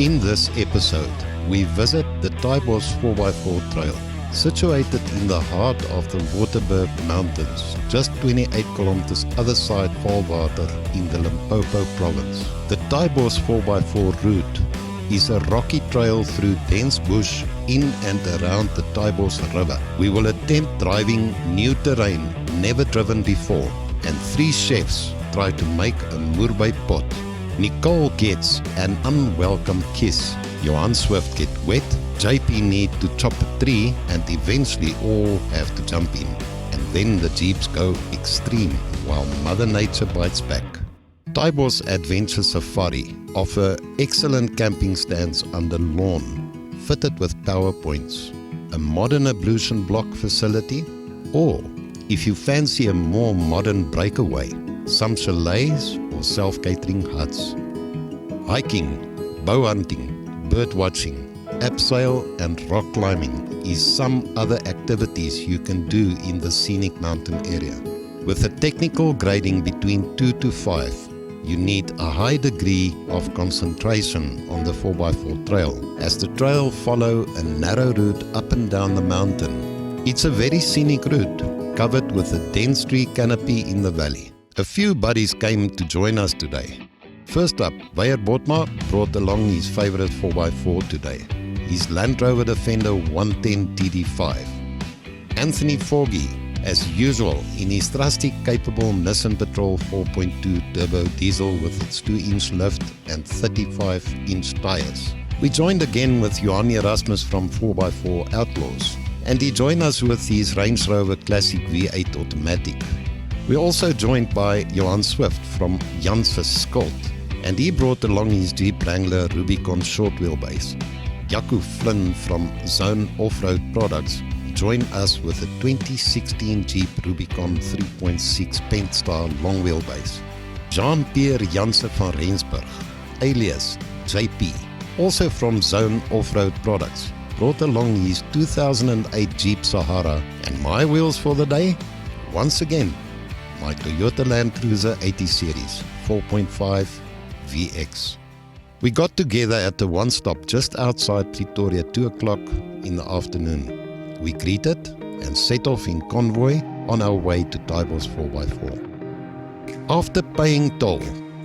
In this episode, we visit the Taaibos 4x4 trail, situated in the heart of the Waterberg mountains, just 28 kilometers other side Valwater in the Limpopo province. The Taaibos 4x4 route is a rocky trail through dense bush in and around the Taaibos River. We will attempt driving new terrain never driven before, and 3 chefs try to make a moerbei pot. Nicole gets an unwelcome kiss. Johan Swift get wet. JP need to chop a tree, and eventually all have to jump in. And then the jeeps go extreme while Mother Nature bites back. Taaibos Adventure Safari offer excellent camping stands on the lawn, fitted with power points, a modern ablution block facility, or if you fancy a more modern breakaway, some chalets or self-catering huts. Hiking, bow hunting, bird watching, abseil and rock climbing is some other activities you can do in the scenic mountain area. With a technical grading between 2 to 5, you need a high degree of concentration on the 4x4 trail, as the trail follow a narrow route up and down the mountain. It's a very scenic route, covered with a dense tree canopy in the valley. A few buddies came to join us today. First up, Weyer Botma brought along his favorite 4x4 today, his Land Rover Defender 110 TD5. Anthony Foggy, as usual, in his trusty capable Nissan Patrol 4.2 turbo diesel with its 2-inch lift and 35-inch tires. We joined again with Johan Erasmus from 4x4 Outlaws, and he joined us with his Range Rover Classic V8 automatic. We're also joined by Johan Swift from Jan's Skuld, and he brought along his Jeep Wrangler Rubicon short wheelbase. Jaco Flynn from Zone Off-Road Products joined us with a 2016 Jeep Rubicon 3.6 Pentstar long wheelbase. Jean-Pierre Janse van Rensburg, alias JP, also from Zone Off-Road Products, brought along his 2008 Jeep Sahara, and my wheels for the day, once again, my Toyota Land Cruiser 80 Series 4.5 VX. We got together at the one stop just outside Pretoria 2 o'clock in the afternoon. We greeted and set off in convoy on our way to Taaibos 4x4. After paying toll,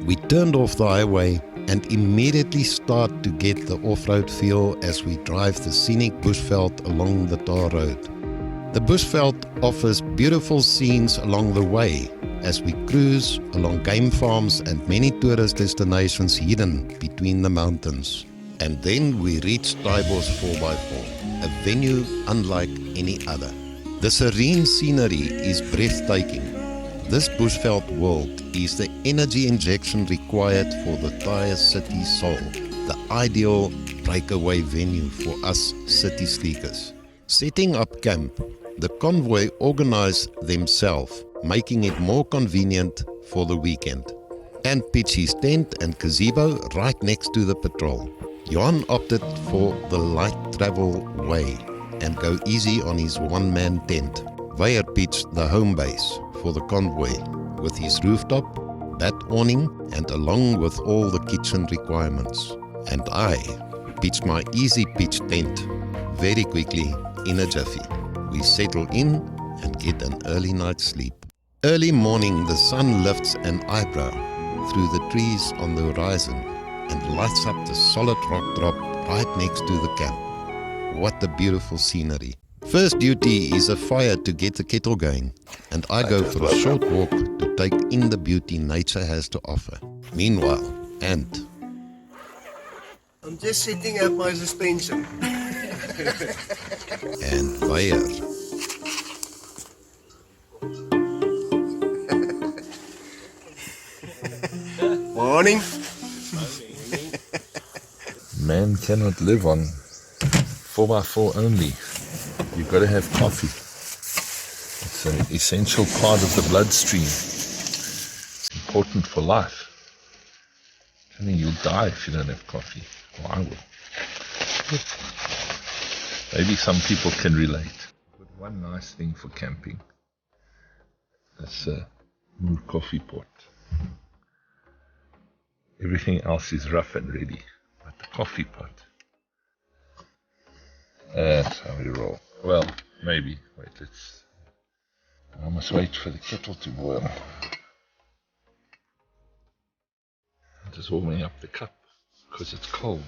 we turned off the highway and immediately start to get the off-road feel as we drive the scenic bushveld along the tar road. The bushveld offers beautiful scenes along the way as we cruise along game farms and many tourist destinations hidden between the mountains. And then we reach Taaibos 4x4, a venue unlike any other. The serene scenery is breathtaking. This bushveld world is the energy injection required for the Thai city soul, the ideal breakaway venue for us city sleekers. Setting up camp, the convoy organized themselves, making it more convenient for the weekend, and pitched his tent and gazebo right next to the patrol. Johan opted for the light travel way and go easy on his one-man tent. Weyer pitched the home base for the convoy with his rooftop, bat awning, and along with all the kitchen requirements. And I pitched my easy pitch tent very quickly in a jiffy. We settle in and get an early night's sleep. Early morning, the sun lifts an eyebrow through the trees on the horizon and lights up the solid rock drop right next to the camp. What a beautiful scenery. First duty is a fire to get the kettle going, and I go for a short walk to take in the beauty nature has to offer. Meanwhile, Ant. I'm just setting up my suspension. And Weyer. Morning. Man cannot live on 4x4 only. You've got to have coffee. It's an essential part of the bloodstream. It's important for life. I mean, you'll die if you don't have coffee. Or I will. Maybe some people can relate. But one nice thing for camping, that's a moer coffee pot. Everything else is rough and ready. But the coffee pot. That's how we roll. Well, maybe. Wait, I must wait for the kettle to boil. I'm just warming up the cup because it's cold.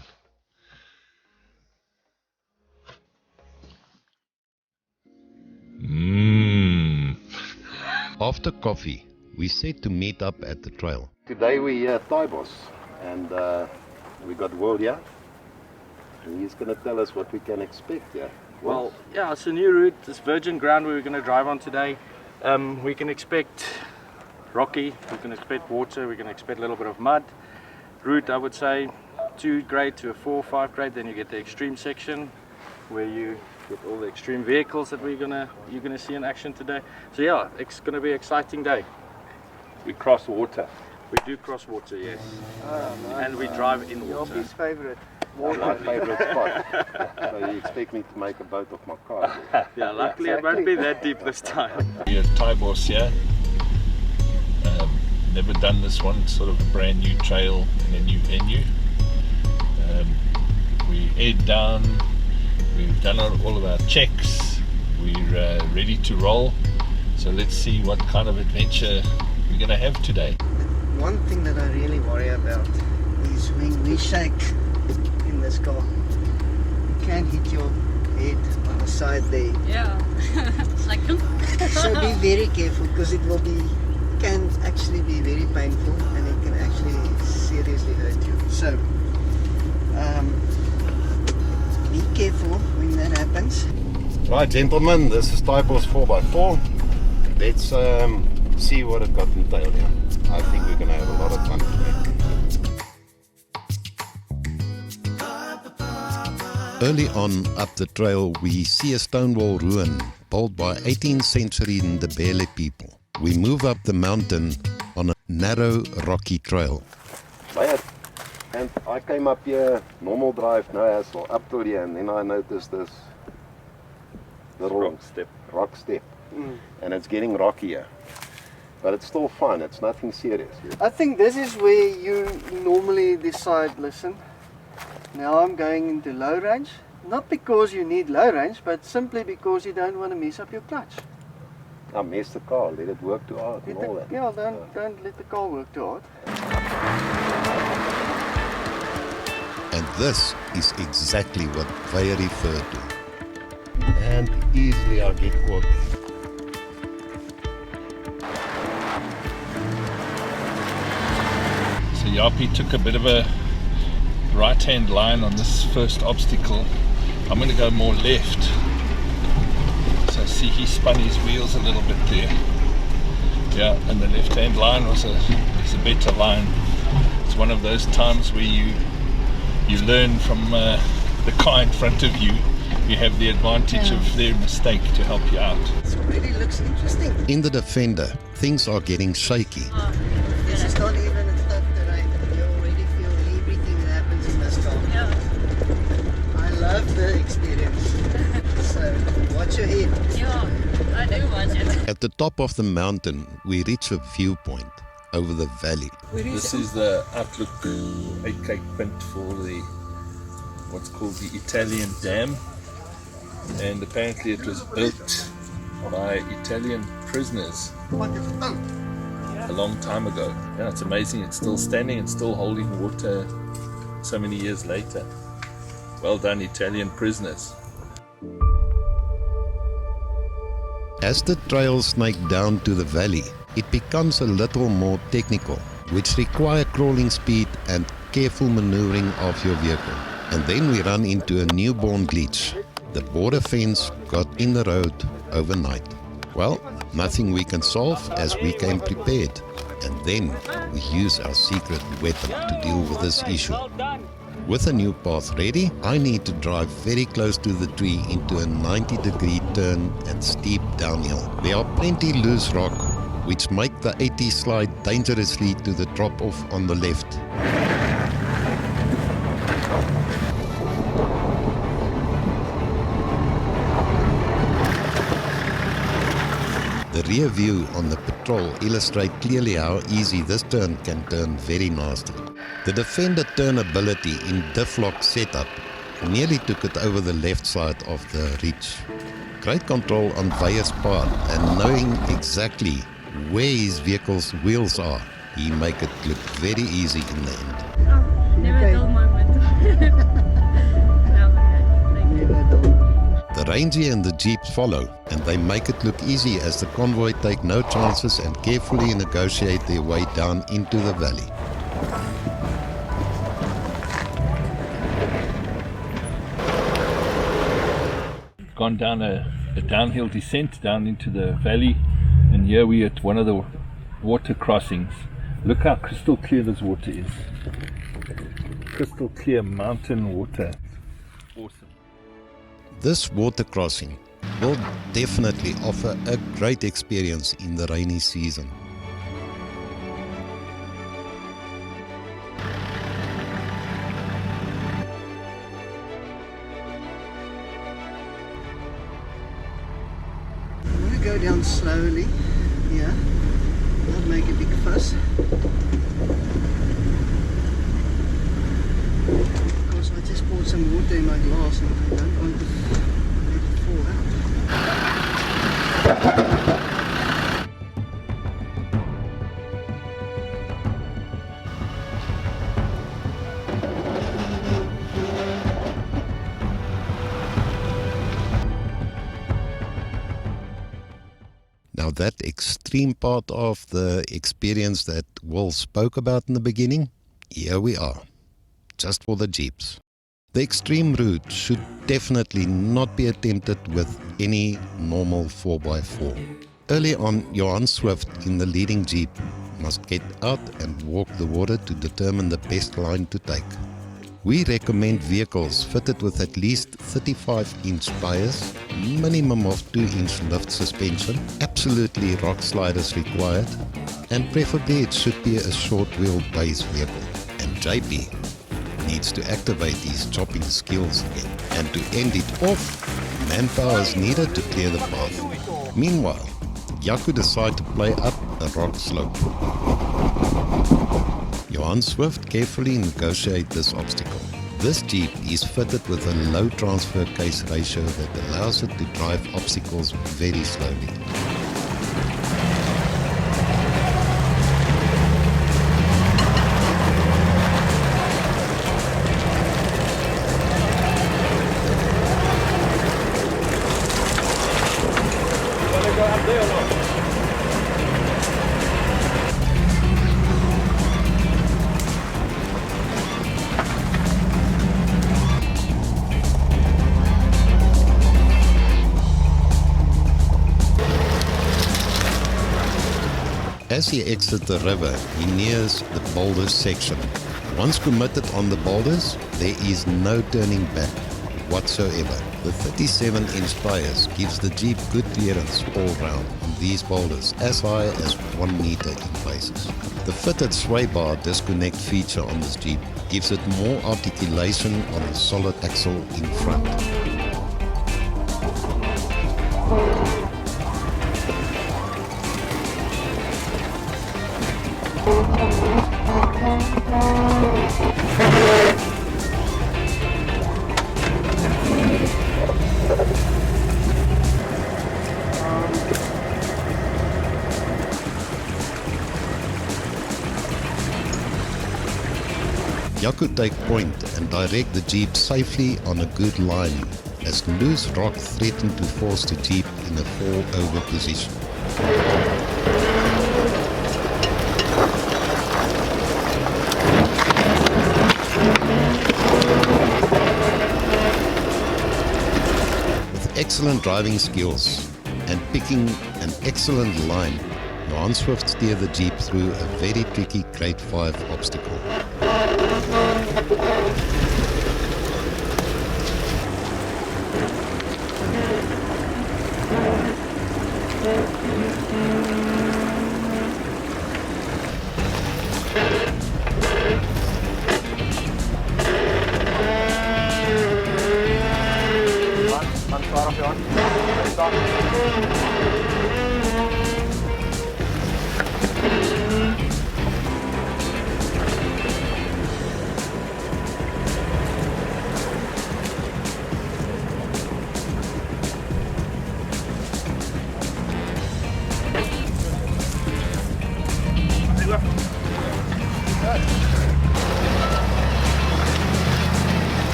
After coffee, we set to meet up at the trail. Today we're here at Taaibos, and we got Will here, and he's going to tell us what we can expect here. Well, yeah, it's a new route, it's virgin ground where we're going to drive on today. We can expect rocky, we can expect water, we can expect a little bit of mud. Route, I would say 2 grade to a 4 or 5 grade, then you get the extreme section where you get all the extreme vehicles that you're gonna see in action today. So yeah, it's gonna be an exciting day. We cross water. We do cross water, yes. And we drive in water. His favorite. My favorite spot. So you expect me to make a boat of my car? Yeah, luckily it won't be that deep this time. We're at Taaibos here. Never done this one, sort of a brand new trail in a new venue. We head down, we've done all of our checks, we're ready to roll. So let's see what kind of adventure we're going to have today. One thing that I really worry about is when we shake in this car, you can hit your head on the side there. Yeah, it's like So be very careful because it can actually be very painful and it can actually seriously hurt you. So be careful when that happens. Right, gentlemen, this is Taaibos 4x4. Let's see what it got entailed here. I think we're going to have a lot of fun today. Early on up the trail, we see a stone wall ruin built by 18th century Ndebele people. We move up the mountain on a narrow, rocky trail. And I came up here, normal drive, no hassle, up to here, and then I noticed this little rock step. And it's getting rockier. But it's still fun, it's nothing serious. I think this is where you normally decide, listen, now I'm going into low range. Not because you need low range, but simply because you don't want to mess up your clutch. I messed the car, let it work too hard and all that. Yeah, don't let the car work too hard. And this is exactly what they refer to. And easily I'll get caught. So Yapi took a bit of a right-hand line on this first obstacle. I'm going to go more left. So see, he spun his wheels a little bit there. Yeah, and the left-hand line is a better line. It's one of those times where you learn from the car in front of you. You have the advantage of their mistake to help you out. It already looks interesting. In the Defender, things are getting shaky. This is not even a tough terrain. You already feel everything that happens in this car. yeah, I love the experience. So watch your head. yeah, I do watch it. At the top of the mountain, we reach a viewpoint over the valley. This is the outlook 8K print for what's called the Italian Dam, and apparently it was built by Italian prisoners a long time ago. Yeah, it's amazing, it's still standing and still holding water so many years later. Well done, Italian prisoners. As the trail snakes down to the valley, it becomes a little more technical, which require crawling speed and careful maneuvering of your vehicle. And then we run into a newborn glitch. The border fence got in the road overnight. Well, nothing we can solve as we came prepared. And then we use our secret weapon to deal with this issue. With a new path ready, I need to drive very close to the tree into a 90-degree turn and steep downhill. There are plenty loose rock, which make the 80 slide dangerously to the drop-off on the left. The rear view on the patrol illustrates clearly how easy this turn can turn very nasty. The Defender turnability in diff-lock setup nearly took it over the left side of the ridge. Great control on Veyer's part, and knowing exactly where his vehicle's wheels are, he make it look very easy in the end. Oh, never a dull moment. The Ranger and the Jeeps follow, and they make it look easy as the convoy take no chances and carefully negotiate their way down into the valley. Gone down a downhill descent down into the valley, and here we at one of the water crossings. Look how crystal clear this water is. Crystal clear mountain water. Awesome. This water crossing will definitely offer a great experience in the rainy season. I'm going to go down slowly here, not make a big fuss. Because I just poured some water in my glass and I don't want to let it fall out. Now that extreme part of the experience that Will spoke about in the beginning, here we are, just for the Jeeps. The extreme route should definitely not be attempted with any normal 4x4. Early on, Johan Swift in the leading Jeep must get out and walk the water to determine the best line to take. We recommend vehicles fitted with at least 35-inch tires, minimum of 2-inch lift suspension, absolutely rock sliders required, and preferably it should be a short wheelbase vehicle. And JP needs to activate his chopping skills again. And to end it off, manpower is needed to clear the path. Meanwhile, Jaco decides to play up a rock slope. Johan Swift carefully negotiates this obstacle. This Jeep is fitted with a low transfer case ratio that allows it to drive obstacles very slowly. As he exits the river, he nears the boulders section. Once committed on the boulders, there is no turning back whatsoever. The 37-inch tires gives the Jeep good clearance all round on these boulders, as high as 1 meter in places. The fitted sway bar disconnect feature on this Jeep gives it more articulation on a solid axle in front. Jaco take point and direct the Jeep safely on a good line as loose rock threatened to force the Jeep in a fall-over position. With excellent driving skills and picking an excellent line, Johan Swift steered the Jeep through a very tricky Grade 5 obstacle.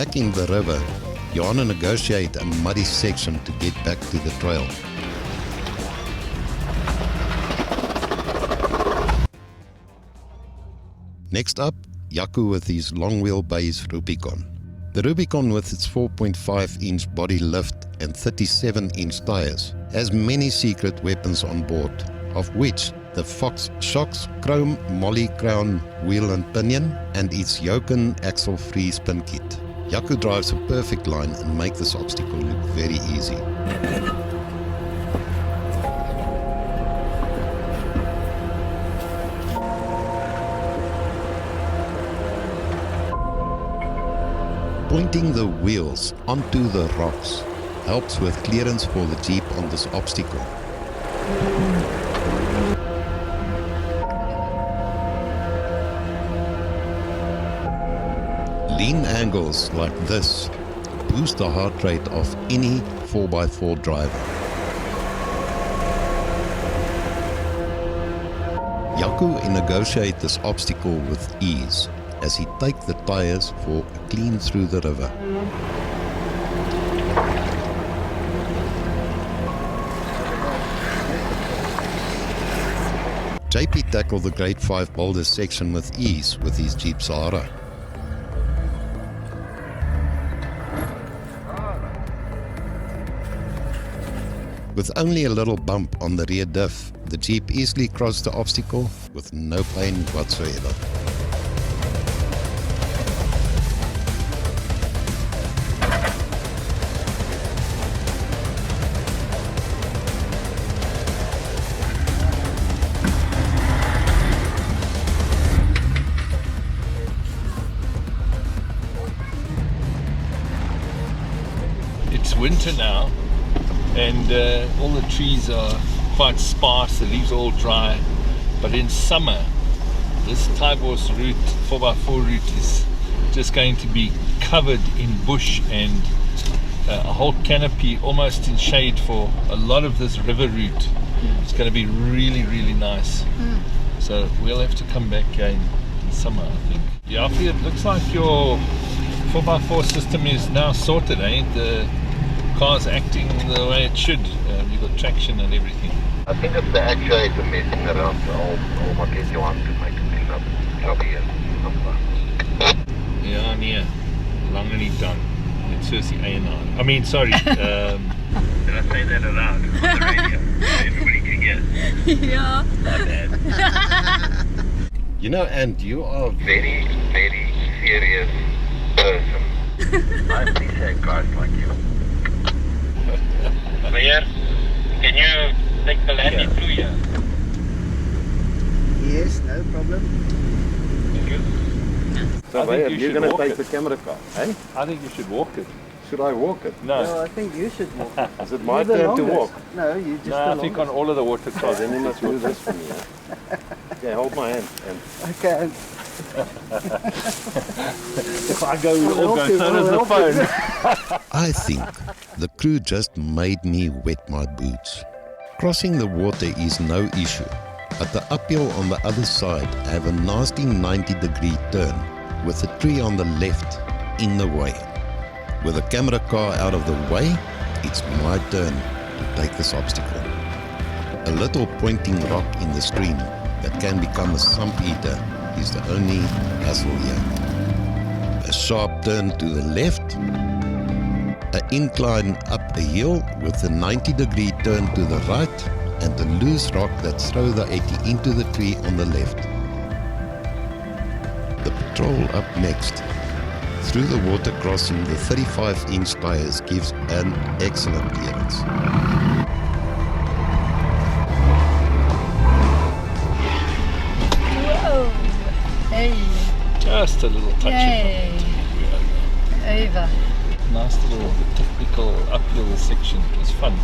Back in the river, Johanna negotiate a muddy section to get back to the trail. Next up, Jaco with his long wheelbase Rubicon. The Rubicon with its 4.5-inch body lift and 37-inch tires has many secret weapons on board, of which the Fox shocks, chrome molly crown wheel and pinion, and its Jochen axle-free spin kit. Jaco drives a perfect line and makes this obstacle look very easy. Pointing the wheels onto the rocks helps with clearance for the Jeep on this obstacle. Lean angles like this boost the heart rate of any 4x4 driver. Jaco negotiates this obstacle with ease as he takes the tires for a clean through the river. JP tackled the Grade 5 boulder section with ease with his Jeep Sahara. With only a little bump on the rear diff, the Jeep easily crossed the obstacle with no pain whatsoever. It's winter now, and all the trees are quite sparse, the leaves are all dry. But in summer, this Taaibos route, 4x4 route, is just going to be covered in bush and a whole canopy almost in shade for a lot of this river route. It's going to be really, really nice. So we'll have to come back again in summer, I think. Yeah, Alfie, it looks like your 4x4 system is now sorted, eh? The car's acting the way it should. You've got traction and everything. I think it's the actuator messing around, so I'll get you on to make a clean up job here. Ja, nee. Lange niet done. It's Cersei A&R. I mean, sorry. Did I say that aloud on the radio? Everybody can get. Yeah. My bad. You know, and you are Very, very serious person. I appreciate guys like you. Mayor, can you take the landing through here? Yes, no problem. So, I think Bayer, you you're should going to walk take it. the camera car, eh? I think you should walk it. Should I walk it? No. No, I think you should walk. Is it my You're the turn to longest. walk? No, you just No, the I think on longest. all of the water Oh, cars. then you must do this for me, eh? Okay, hold my hand. And Okay. If I go, we'll all go. So does the phone. I think the crew just made me wet my boots. Crossing the water is no issue, but the uphill on the other side I have a nasty 90-degree turn with a tree on the left in the way. With the camera car out of the way, it's my turn to take this obstacle. A little pointing rock in the stream that can become a sump eater is the only hassle here. A sharp turn to the left, an incline up a hill with a 90-degree turn to the right, and a loose rock that throws the 80 into the tree on the left. The patrol up next. Through the water crossing, the 35-inch tires gives an excellent clearance. Whoa. Hey. Just a little touch. Yay. Over. Nice little technical uphill section. It was fun.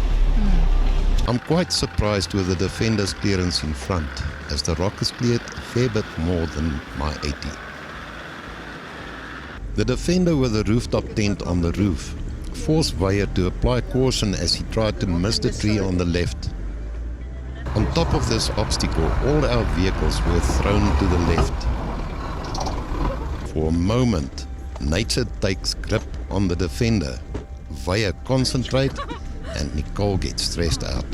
I'm quite surprised with the Defender's clearance in front, as the rock is cleared a fair bit more than my 80. The Defender with the rooftop tent on the roof forced Weyer to apply caution as he tried to miss the tree on the left. On top of this obstacle, all our vehicles were thrown to the left. For a moment, Nature takes grip on the Defender. Vaya concentrate and Nicole gets stressed out.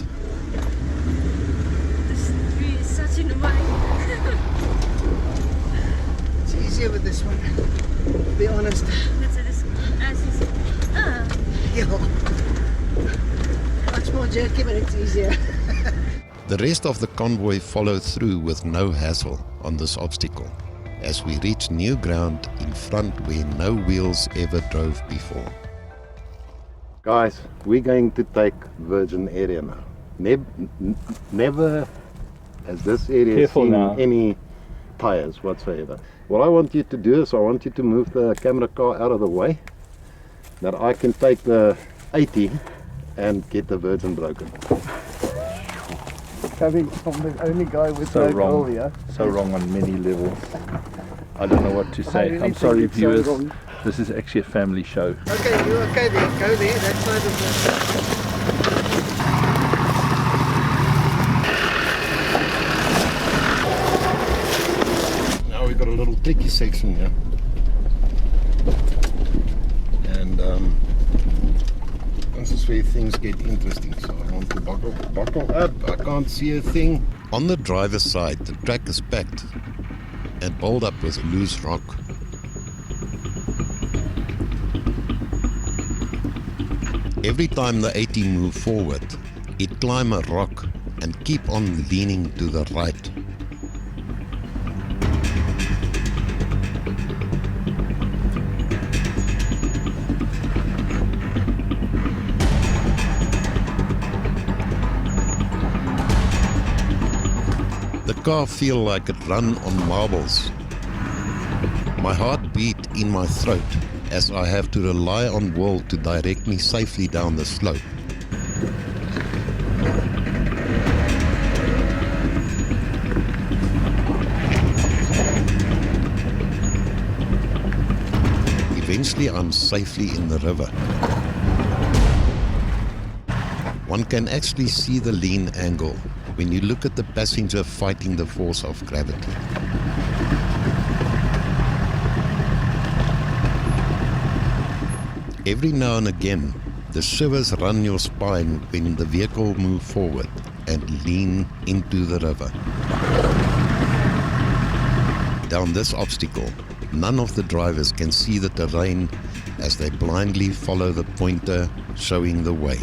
This tree is such in the way. It's easier with this one, to be honest. Let's say this as is. Yeah. Much more jerky, but it's easier. The rest of the convoy follow through with no hassle on this obstacle as we reach new ground in front where no wheels ever drove before. Guys, we're going to take virgin area now. Never has this area seen any tires whatsoever. What I want you to do is I want you to move the camera car out of the way, that I can take the 80 and get the virgin broken. Coming from the only guy with So no wrong. goal here. So wrong on many levels. I don't know what to I say. really I'm think sorry, it's so viewers. wrong. This is actually a family show. Okay, you're okay there. Go there, that side of the... Now we've got a little tricky section here. And this is where things get interesting. So I want to buckle up. I can't see a thing. On the driver's side, the track is packed and balled up with loose rock. Every time the 80 move forward, it climb a rock and keep on leaning to the right. The car feel like it run on marbles. My heart beat in my throat as I have to rely on Will to direct me safely down the slope. Eventually I'm safely in the river. One can actually see the lean angle when you look at the passenger fighting the force of gravity. Every now and again, the shivers run your spine when the vehicle moves forward and lean into the river. Down this obstacle, none of the drivers can see the terrain as they blindly follow the pointer showing the way.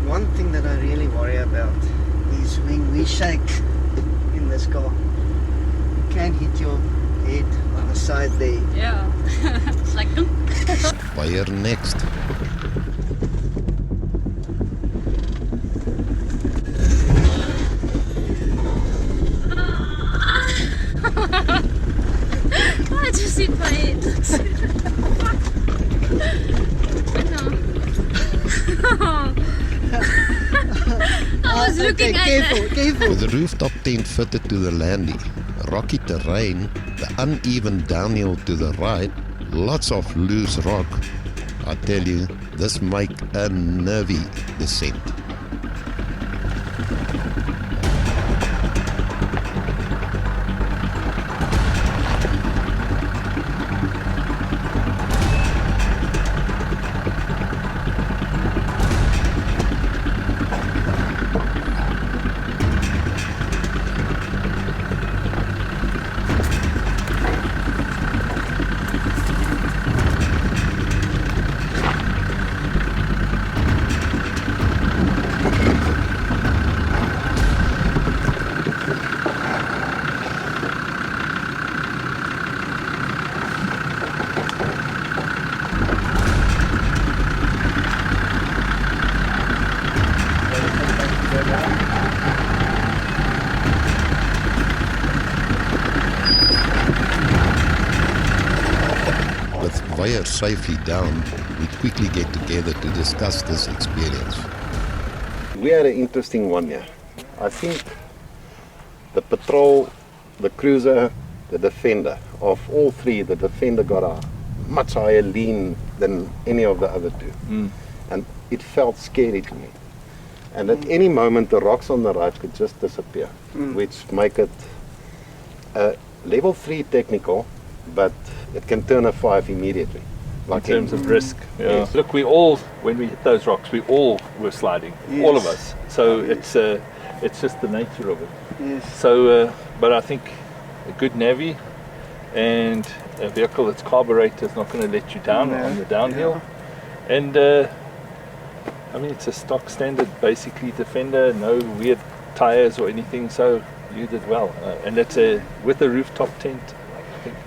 One thing that I really worry about is when we shake in this car. You can hit your head on the side there. Yeah. It's like Fire next. I just hit my head. I was looking at careful. With the rooftop tent fitted to the landing, rocky terrain, the uneven downhill to the right, lots of loose rock. I tell you, this make a nervy descent. With Vaya safely down, we quickly get together to discuss this experience. We had an interesting one here. I think the Patrol, the Cruiser, the Defender, of all three, the Defender got a much higher lean than any of the other two. And it felt scary to me. And at any moment the rocks on the right could just disappear, which make it a level 3 technical, but it can turn a 5 immediately. In terms of risk. Yeah. Yes. Look, we all, when we hit those rocks, we all were sliding, all of us. So it's just the nature of it. Yes. So, but I think a good navvy and a vehicle that's carburetor is not going to let you down on the downhill. Yeah. And I mean, it's a stock standard, basically Defender, no weird tires or anything. So you did well, and that's with a rooftop tent.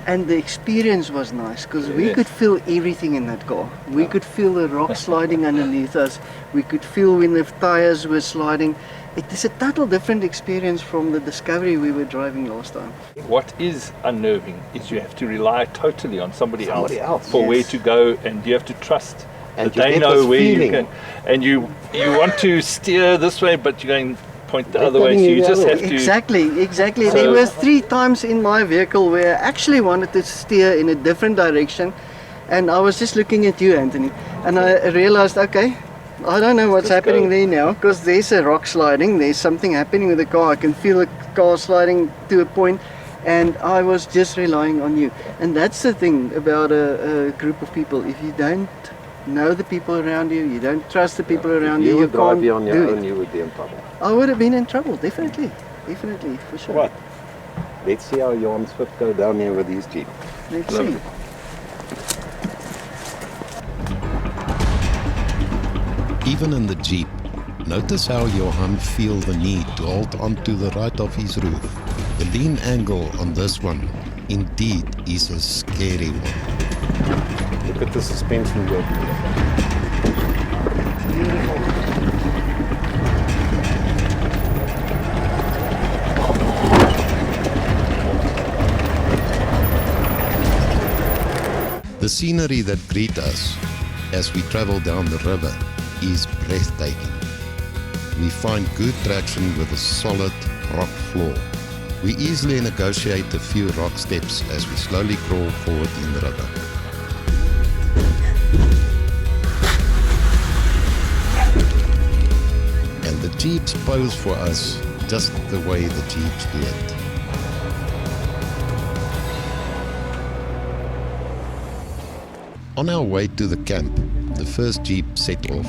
And the experience was nice because we could feel everything in that car. We could feel the rock sliding underneath us. We could feel when the tires were sliding. It is a total different experience from the Discovery we were driving last time. What is unnerving is you have to rely totally on somebody else for where to go, and you have to trust that they know where you can. And you want to steer this way, but you're going point the other way, so you just have to... Exactly. So there were 3 times in my vehicle where I actually wanted to steer in a different direction, and I was just looking at you, Anthony, and I realized, okay, I don't know what's happening there now, because there's a rock sliding, there's something happening with the car, I can feel the car sliding to a point, and I was just relying on you. And that's the thing about a group of people. If you don't know the people around you, you don't trust the people around you, you can't be on your do own, it. you would be in trouble. I would have been in trouble, definitely, for sure. What? Let's see how Johan Swift go down here with his Jeep. Let's see. Even in the Jeep, notice how Johan feels the need to hold onto the right of his roof. The lean angle on this one, indeed, is a scary one. Look at the suspension work. Beautiful. The scenery that greets us as we travel down the river is breathtaking. We find good traction with a solid rock floor. We easily negotiate a few rock steps as we slowly crawl forward in the river. And the Jeeps pose for us just the way the Jeeps do it. On our way to the camp, the first Jeep set off.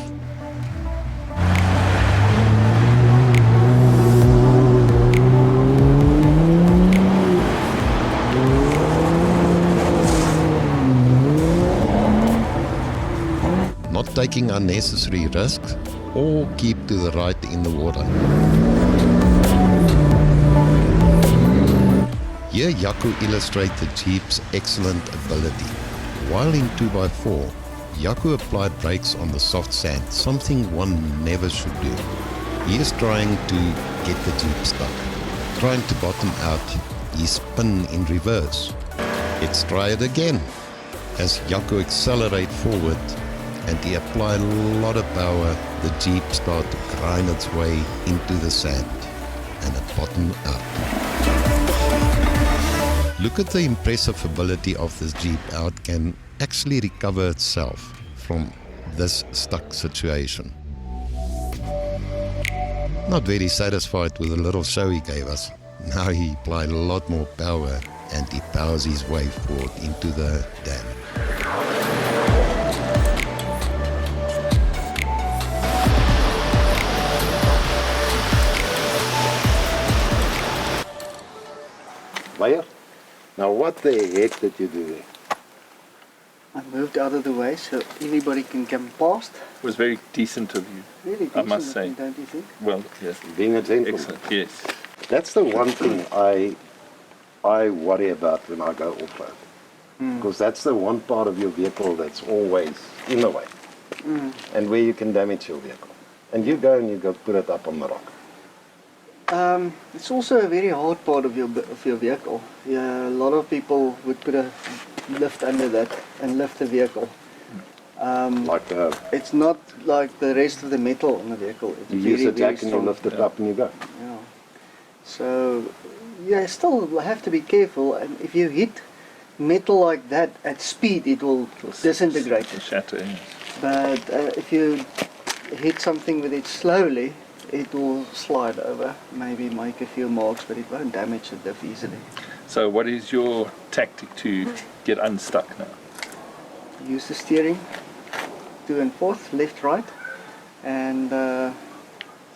Not taking unnecessary risks or keep to the right in the water. Here Jaco illustrates the Jeep's excellent ability. While in 2x4, Jaco applied brakes on the soft sand, something one never should do. He is trying to get the Jeep stuck. Trying to bottom out, he spin in reverse. Let's try it again. As Jaco accelerate forward and he applied a lot of power, the Jeep started to grind its way into the sand and it bottomed out. Look at the impressive ability of this Jeep, how it can actually recover itself from this stuck situation. Not very satisfied with the little show he gave us. Now he applied a lot more power and he powers his way forward into the dam. Meyer? Now what the heck did you do there? I moved out of the way so anybody can come past. It was very decent of you. Really decent, I must say. don't you think? Well, yes. Being a gentleman. Excellent, yes. That's the one thing I worry about when I go off-road. Because that's the one part of your vehicle that's always in the way. And where you can damage your vehicle. And you go put it up on the rock. It's also a very hard part of your vehicle. Yeah, a lot of people would put a lift under that and lift the vehicle. It's not like the rest of the metal on the vehicle. It's you very, use a jack and you strong. lift it up and you go. Yeah. So yeah, still have to be careful. And if you hit metal like that at speed, it will disintegrate. Shatter. Yes. But if you hit something with it slowly, it will slide over, maybe make a few marks, but it won't damage the diff easily. So what is your tactic to get unstuck now? Use the steering, 2 and 4th, left, right, and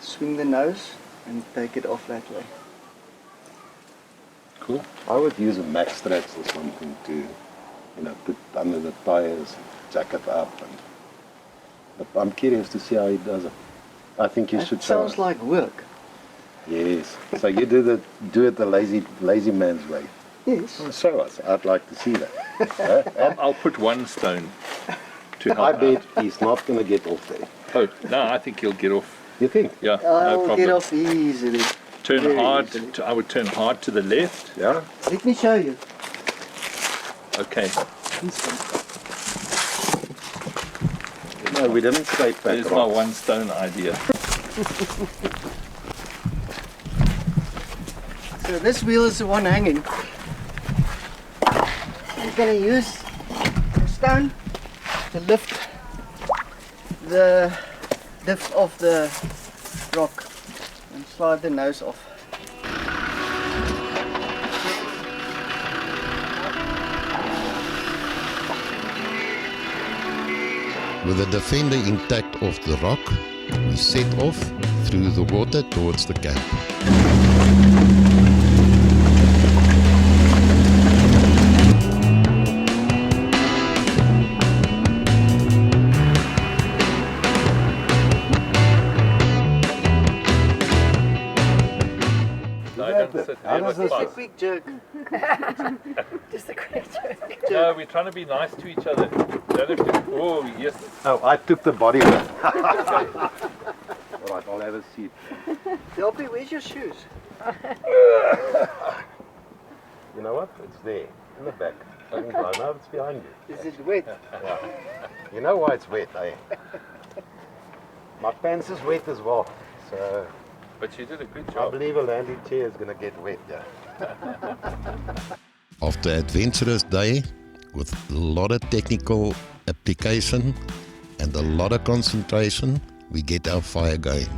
swing the nose and take it off that way. Cool. I would use a max stretch or something to, you know, put under the tires, jack it up. But I'm curious to see how he does it. I think you should show Sounds us. like work. Yes. So you do it the lazy man's way. Yes. Well, show us. I'd like to see that. I'll put one stone to help I out. bet he's not going to get off there. Oh, no, I think he'll get off. You think? Yeah, no I'll problem. get off easily. Turn very hard. easily. I would turn hard to the left. Yeah. Let me show you. Okay. No, we didn't scrape that. There's my one stone idea. So this wheel is the one hanging. We're going to use the stone to lift the diff of the rock and slide the nose off. With the defender intact off the rock, we set off through the water towards the camp. How does this Just a quick jerk. Just a quick joke. No, we're trying to be nice to each other. Don't have to. Oh, yes. Oh, I took the body lift. Alright, I'll have a seat. Delpy, where's your shoes? You know what? It's there, in the back. I know it's behind you. Is it wet? Yeah. You know why it's wet, eh? My pants is wet as well. So But you did a good I job. believe a landing chair is going to get wet, yeah. After an adventurous day with a lot of technical application and a lot of concentration, we get our fire going.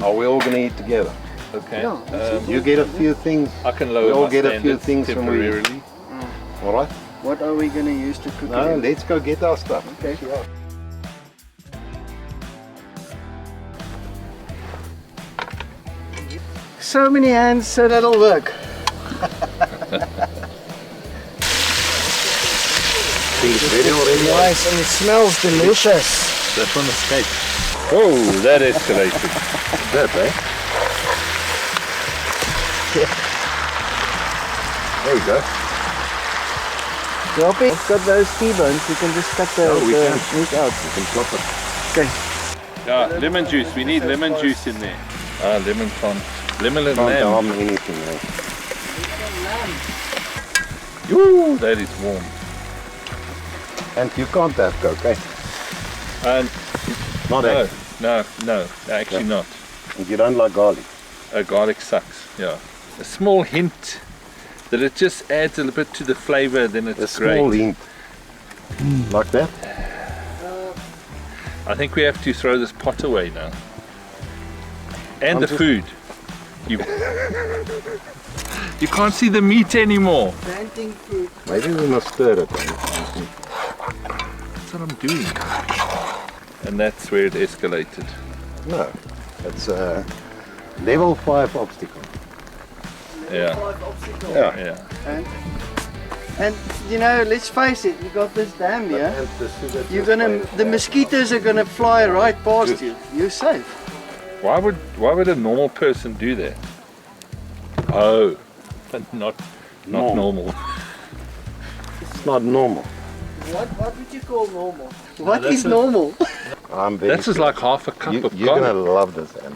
Are we all going to eat together? Okay. Yeah. You get a few things, I can we lower all my get a few standards things when we... temporarily. Alright? What are we going to use to cook No, it in? let's go get our stuff. Okay. So many hands, so that'll work. Things ready already. Nice, and it smells delicious. That one escaped. Oh, that escalated. That, eh? There you go. Delpy, I've got those T-bones, you can just cut the, we the can. meat out. You can plop it. Okay. Yeah, lemon juice. We need lemon juice in there. Ah, lemon can't. Lemon and Can't lamb. harm anything, eh? Ooh, that is warm. And you can't have Coke, eh? And Not no, actually. no, actually not. And you don't like garlic. Garlic sucks. Yeah, a small hint that it just adds a little bit to the flavor. Then it's A great. small hint. Like that? I think we have to throw this pot away now. And I'm the just- food. You can't see the meat anymore. Planting fruit. Maybe we must stir it. That's what I'm doing. And that's where it escalated. No, it's a level 5 obstacle. Yeah, 5 obstacle. Yeah. yeah. And you know, let's face it, you got this dam here. And the sugar You're just gonna, plays the that. mosquitoes are gonna fly right past you. You're safe. Why would a normal person do that? Oh, but not normal. It's not normal. What would you call normal? What that's is a- non-normal? I'm very That's just like half a cup of You're gonna garlic. love this, Anne.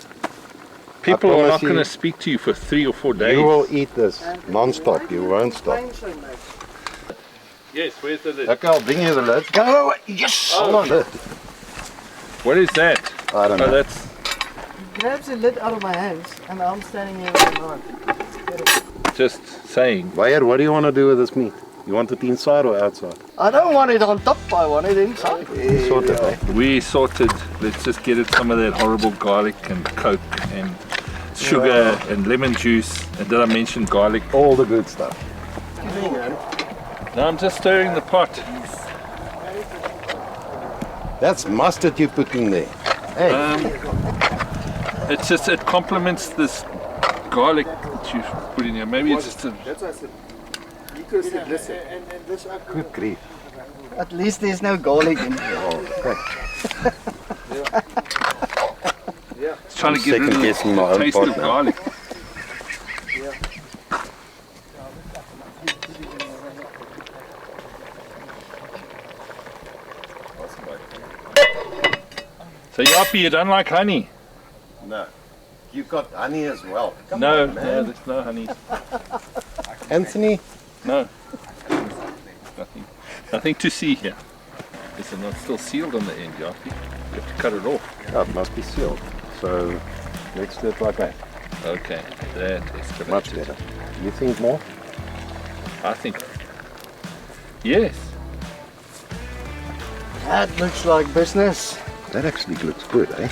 People I are promise not you- going to speak to you for 3 or 4 days. You will eat this non-stop. You won't stop. Yes, where's the lid? Okay, I'll bring you the lid. Go! Yes! Oh. Lid. What is that? I don't Oh, know. that's Grabs the lid out of my hands and I'm standing here with a knife. just saying. Bayer, what do you want to do with this meat? You want it inside or outside? I don't want it on top, I want it inside. Sort of, eh? We sorted, let's just get it some of that horrible garlic and coke and sugar and lemon juice. And did I mention garlic? All the good stuff. Now I'm just stirring the pot. That's mustard you put in there. It's just, it complements this garlic that you put in here. Maybe it's just a... That's what I said. You could have said listen. Good grief. At least there's no garlic in it. It's trying to get rid of Second-guessing my the own taste pot of now. garlic. So Yapi, you don't like honey? No. You got honey as well. Come No, on, man. no, there's no honey. Anthony, No. Nothing to see here. Is it not still sealed on the end, Yapi? You have to cut it off. Oh, it must be sealed. So let's do it like that. Okay, that escalated. Much better. You think more? I think. Yes. That looks like business. That actually looks good, eh?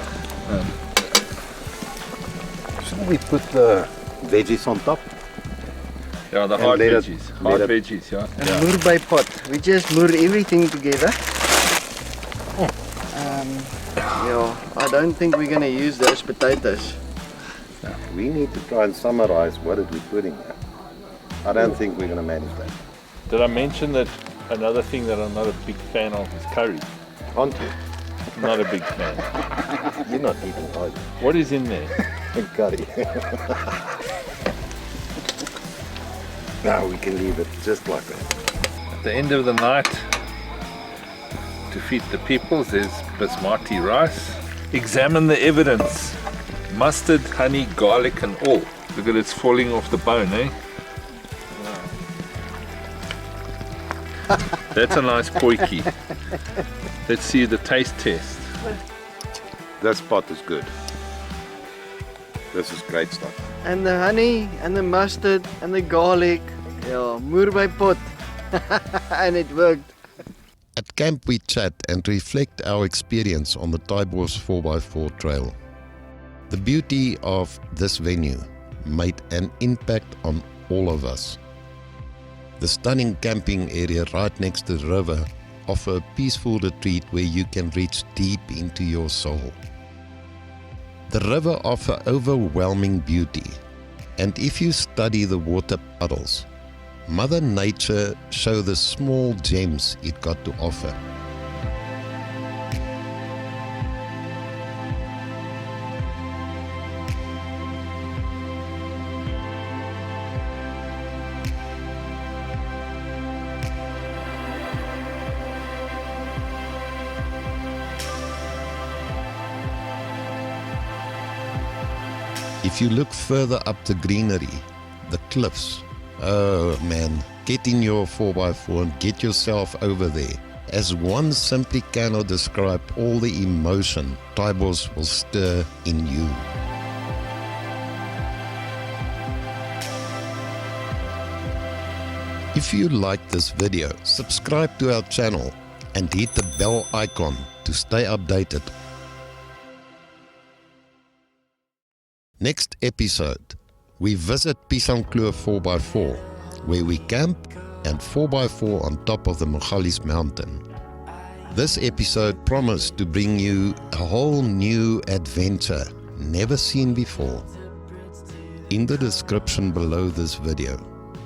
Shall we put the veggies on top? Yeah, the And hard let it- veggies. let Hard it- veggies, yeah. And moer by pot. We just moer everything together. Yeah, I don't think we're gonna use those potatoes. We need to try and summarize what did we put in here. I don't think we're going to manage that. Did I mention that another thing that I'm not a big fan of is curry? Aren't you? Not a big fan. You're not eating either. What is in there? Curry. Now we can leave it just like that. At the end of the night, to feed the peoples, there's basmati rice. Examine the evidence. Mustard, honey, garlic and all. Look at it's falling off the bone, eh? That's a nice potjie. Let's see the taste test. This pot is good. This is great stuff. And the honey, and the mustard, and the garlic. Yeah, moer by pot. And it worked. at camp we chat and reflect our experience on the Taaibos 4x4 trail. The beauty of this venue made an impact on all of us. The stunning camping area right next to the river offer a peaceful retreat where you can reach deep into your soul. The river offers overwhelming beauty, and if you study the water puddles, Mother Nature shows the small gems it got to offer. If you look further up the greenery, the cliffs, oh man, get in your 4x4 and get yourself over there. As one simply cannot describe all the emotion Taaibos will stir in you. If you like this video, subscribe to our channel and hit the bell icon to stay updated. Next episode, we visit Pisankloor 4x4, where we camp and 4x4 on top of the Mogalis mountain. This episode promised to bring you a whole new adventure never seen before. In the description below this video,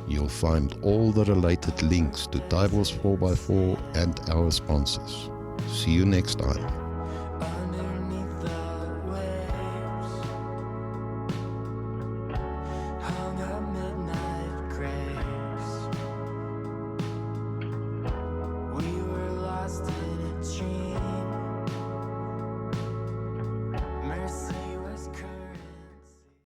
you'll find all the related links to Taaibos 4x4 and our sponsors. See you next time.